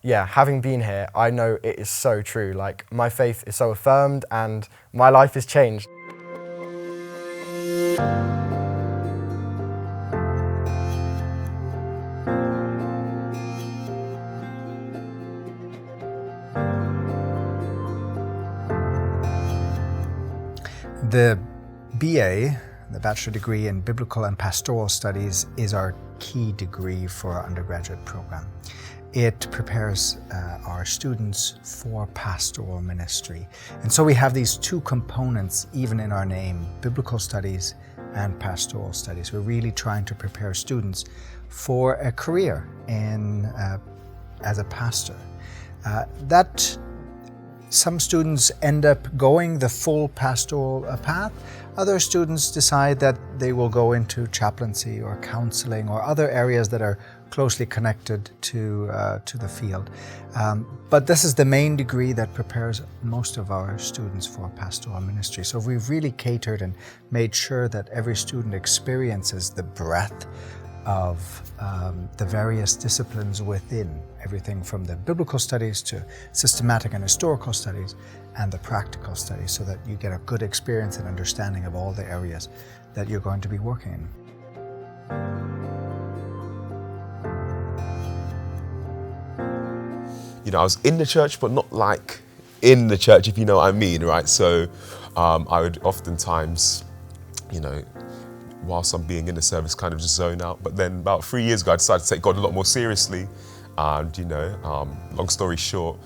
yeah, having been here, I know it is so true. Like, my faith is so affirmed and my life is changed. The BA, the Bachelor degree in Biblical and Pastoral Studies, is our key degree for our undergraduate program. It prepares our students for pastoral ministry. And so we have these two components even in our name, Biblical Studies and Pastoral Studies. We're really trying to prepare students for a career as a pastor. Some students end up going the full pastoral path. Other students decide that they will go into chaplaincy or counseling or other areas that are closely connected to the field. But this is the main degree that prepares most of our students for pastoral ministry. So we've really catered and made sure that every student experiences the breadth of the various disciplines within, everything from the biblical studies to systematic and historical studies and the practical studies, so that you get a good experience and understanding of all the areas that you're going to be working in. You know, I was in the church, but not like in the church, if you know what I mean, right? So I would oftentimes, you know, whilst I'm being in the service, kind of just zone out. But then about 3 years ago, I decided to take God a lot more seriously. And, you know, long story short,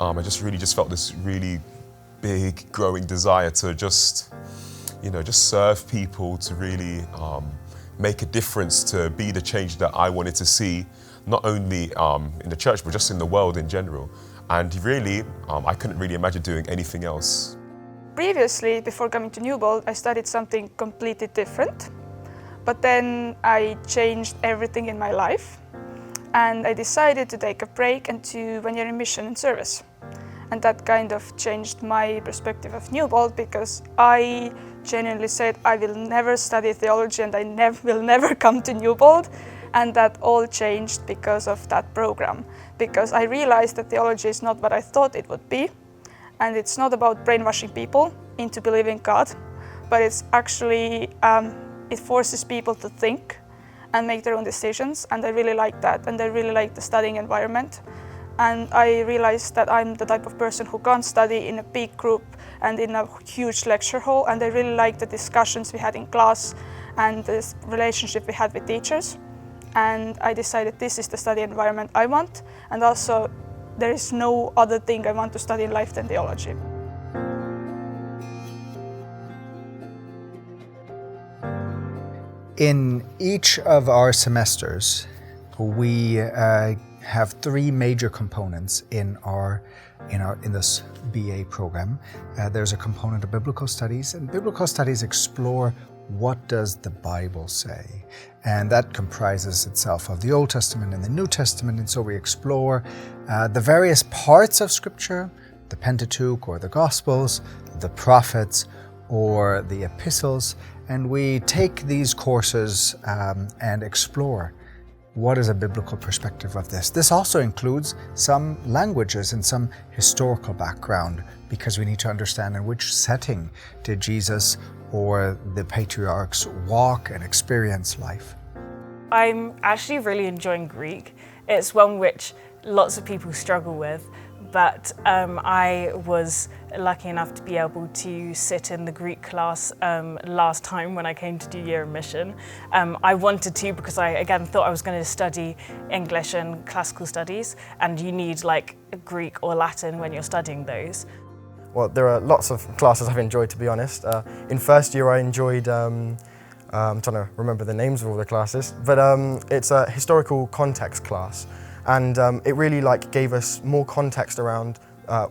I just felt this really big growing desire to just serve people, to really make a difference, to be the change that I wanted to see, not only in the church, but just in the world in general. And really, I couldn't really imagine doing anything else. Previously, before coming to Newbold, I studied something completely different. But then I changed everything in my life, and I decided to take a break and to 1 year in mission and service. And that kind of changed my perspective of Newbold, because I genuinely said I will never study theology and I will never come to Newbold. And that all changed because of that program, because I realized that theology is not what I thought it would be, and it's not about brainwashing people into believing God, but it's actually it forces people to think and make their own decisions, and I really like that, and I really like the studying environment. And I realized that I'm the type of person who can't study in a big group and in a huge lecture hall, and I really like the discussions we had in class and the relationship we had with teachers. And I decided this is the study environment I want, and also there is no other thing I want to study in life than theology. In each of our semesters, we have three major components in this BA program. There's a component of biblical studies, and biblical studies explore what does the Bible say, and that comprises itself of the Old Testament and the New Testament. And so we explore the various parts of Scripture, the Pentateuch or the Gospels, the prophets or the epistles, and we take these courses and explore what is a biblical perspective of this. This also includes some languages and some historical background, because we need to understand in which setting did Jesus or the patriarchs walk and experience life. I'm actually really enjoying Greek. It's one which lots of people struggle with, but I was lucky enough to be able to sit in the Greek class last time when I came to do year in mission. I wanted to because I again thought I was going to study English and classical studies, and you need like Greek or Latin when you're studying those. Well, there are lots of classes I've enjoyed, to be honest. In first year I enjoyed, I'm trying to remember the names of all the classes, but it's a historical context class. And it really gave us more context around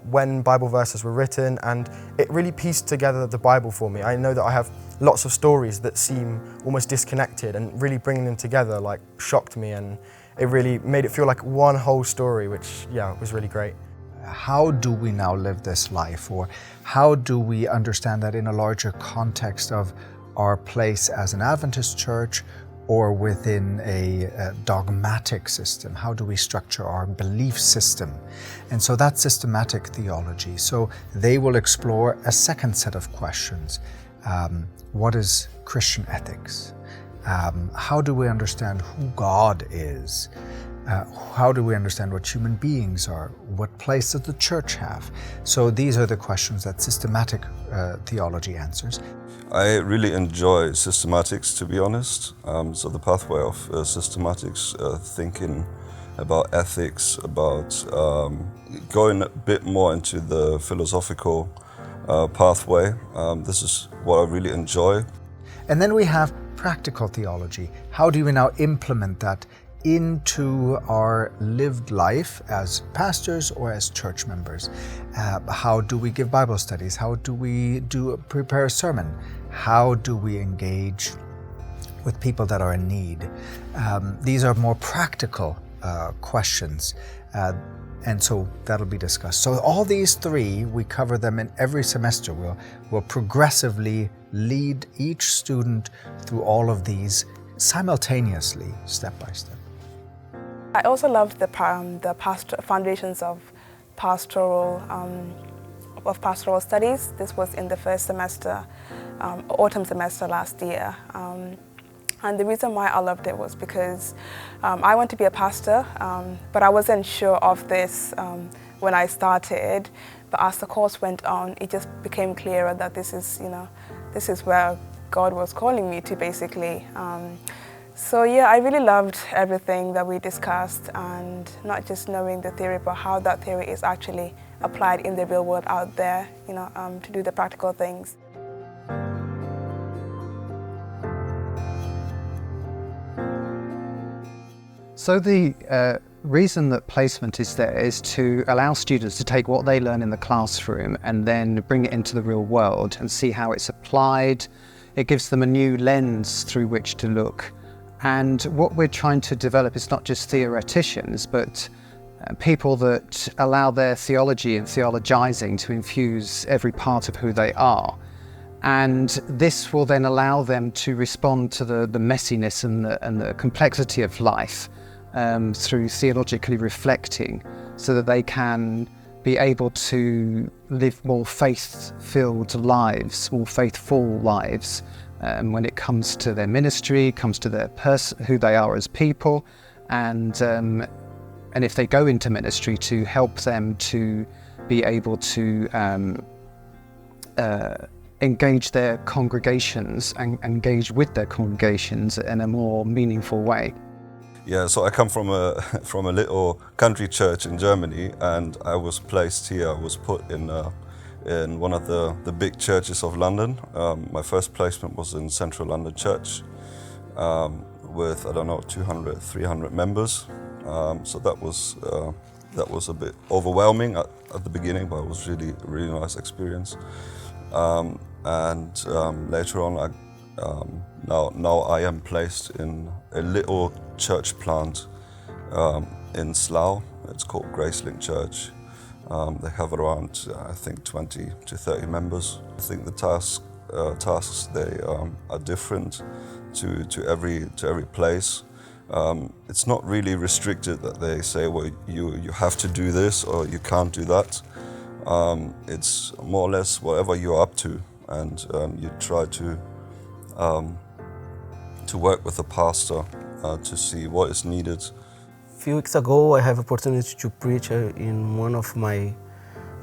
when Bible verses were written, and it really pieced together the Bible for me. I know that I have lots of stories that seem almost disconnected, and really bringing them together shocked me, and it really made it feel like one whole story, which was really great. How do we now live this life, or how do we understand that in a larger context of our place as an Adventist church or within a dogmatic system? How do we structure our belief system? And so that's systematic theology. So they will explore a second set of questions. What is Christian ethics? How do we understand who God is? How do we understand what human beings are? What place does the church have? So these are the questions that systematic theology answers. I really enjoy systematics, to be honest. So the pathway of systematics, thinking about ethics, about going a bit more into the philosophical pathway. This is what I really enjoy. And then we have practical theology. How do we now implement that into our lived life as pastors or as church members? How do we give Bible studies? How do we prepare a sermon? How do we engage with people that are in need? These are more practical questions, and so that'll be discussed. So all these three, we cover them in every semester. We'll progressively lead each student through all of these simultaneously, step by step. I also loved the foundations of pastoral studies. This was in the first semester, autumn semester last year. And the reason why I loved it was because I want to be a pastor, but I wasn't sure of this when I started. But as the course went on, it just became clearer that this is where God was calling me to, basically. So yeah, I really loved everything that we discussed, and not just knowing the theory, but how that theory is actually applied in the real world out there, to do the practical things. So the reason that placement is there is to allow students to take what they learn in the classroom and then bring it into the real world and see how it's applied. It gives them a new lens through which to look. And what we're trying to develop is not just theoreticians, but people that allow their theology and theologizing to infuse every part of who they are. And this will then allow them to respond to the messiness and the complexity of life through theologically reflecting, so that they can be able to live more faith-filled lives, more faithful lives, when it comes to their ministry, comes to their who they are as people, and if they go into ministry, to help them to be able to engage their congregations and engage with their congregations in a more meaningful way. Yeah, so I come from a little country church in Germany, and I was placed here. I was put in one of the big churches of London. My first placement was in Central London Church with, 200, 300 members. So that was a bit overwhelming at the beginning, but it was really a really nice experience. And later on, now I am placed in a little church plant in Slough. It's called Gracelink Church. They have around, I think, 20 to 30 members. I think the tasks they are different to every place. It's not really restricted that they say, well, you have to do this or you can't do that. It's more or less whatever you're up to, and you try to work with the pastor to see what is needed. A few weeks ago, I have opportunity to preach in one of my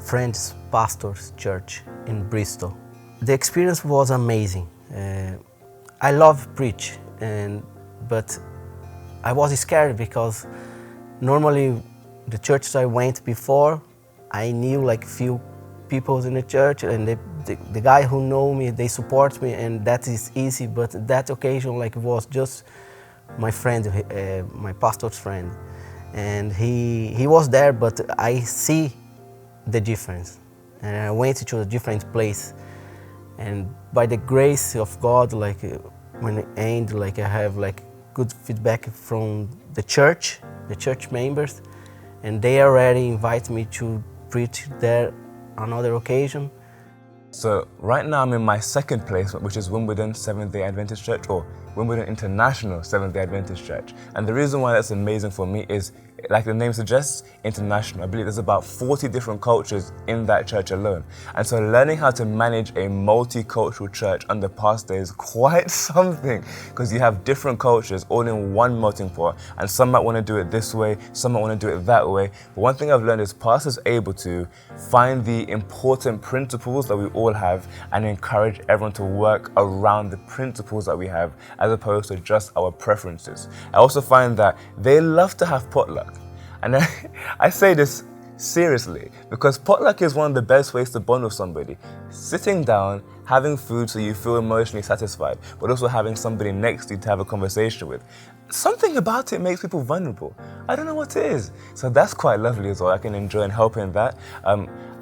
friends' pastor's church in Bristol. The experience was amazing. I love preach, but I was scared because normally the churches I went before, I knew like few people in the church, and the guy who know me, they support me, and that is easy. But that occasion, like, was just my friend, my pastor's friend, and he was there, but I see the difference, and I went to a different place, and by the grace of God, like when it ended, like I have like good feedback from the church members, and they already invite me to preach there another occasion. So right now I'm in my second placement, which is Wimbledon Seventh-day Adventist Church, or Wimbledon International Seventh-day Adventist Church. And the reason why that's amazing for me is, like the name suggests, international. I believe there's about 40 different cultures in that church alone. And so learning how to manage a multicultural church under pastor is quite something, because you have different cultures all in one melting pot, and some might want to do it this way, some might want to do it that way. But one thing I've learned is pastors able to find the important principles that we all have and encourage everyone to work around the principles that we have, as opposed to just our preferences. I also find that they love to have potluck. And I say this seriously, because potluck is one of the best ways to bond with somebody. Sitting down, having food so you feel emotionally satisfied, but also having somebody next to you to have a conversation with. Something about it makes people vulnerable. I don't know what it is. So that's quite lovely as well. I can enjoy and help in that.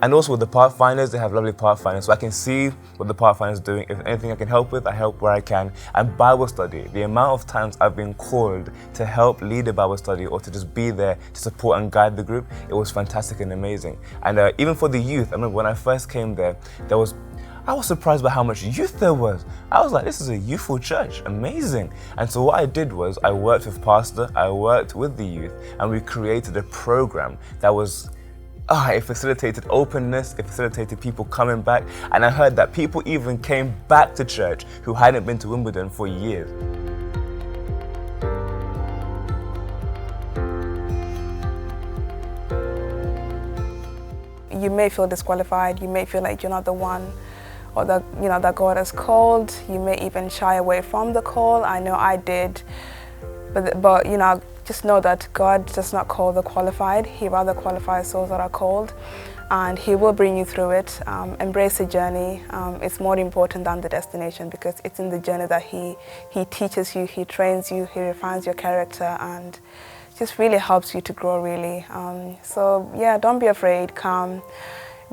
And also with the Pathfinders, they have lovely Pathfinders, so I can see what the Pathfinders are doing. If anything I can help with, I help where I can. And Bible study, the amount of times I've been called to help lead a Bible study or to just be there to support and guide the group, it was fantastic and amazing. And even for the youth, I remember when I first came there, I was surprised by how much youth there was. I was like, this is a youthful church, amazing. And so what I did was I worked with pastor, I worked with the youth, and we created a program that was, it facilitated openness, it facilitated people coming back, and I heard that people even came back to church who hadn't been to Wimbledon for years. You may feel disqualified, you may feel like you're not the one, or that, that God has called. You may even shy away from the call. I know I did, but just know that God does not call the qualified. He rather qualifies those that are called, and He will bring you through it. Embrace the journey. It's more important than the destination, because it's in the journey that He teaches you, He trains you, He refines your character, and just really helps you to grow, really. So yeah, don't be afraid, come.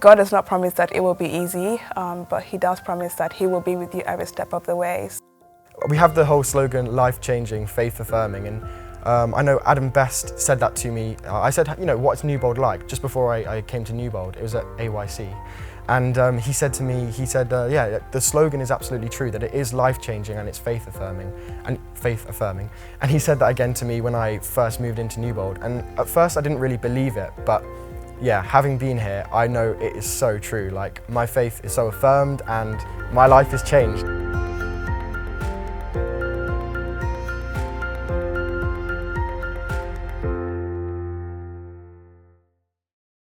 God does not promise that it will be easy, but He does promise that He will be with you every step of the way. We have the whole slogan, life-changing, faith-affirming, and I know Adam Best said that to me. I said, what's Newbold like? Just before I came to Newbold, it was at AYC. And he said to me, yeah, the slogan is absolutely true, that it is life-changing and it's faith-affirming. And he said that again to me when I first moved into Newbold. And at first I didn't really believe it, but yeah, having been here, I know it is so true. Like, my faith is so affirmed and my life is changed.